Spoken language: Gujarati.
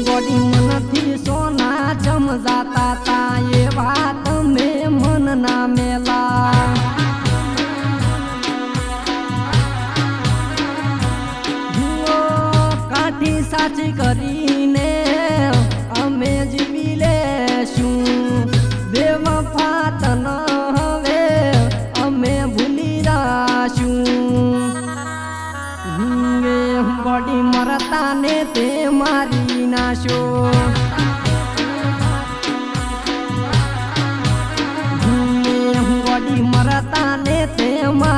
ગોડી મનથી સોના જમ જાતા તા એ વાત મેં મન ના મેલા કાઠી સાચી કરીને અમે જીવી લેશું બેવફા તન હવે અમે ભૂલી રાશું ગોડી મરતા ને તે મારી નાશો ગોડી મરતા ને તે મારી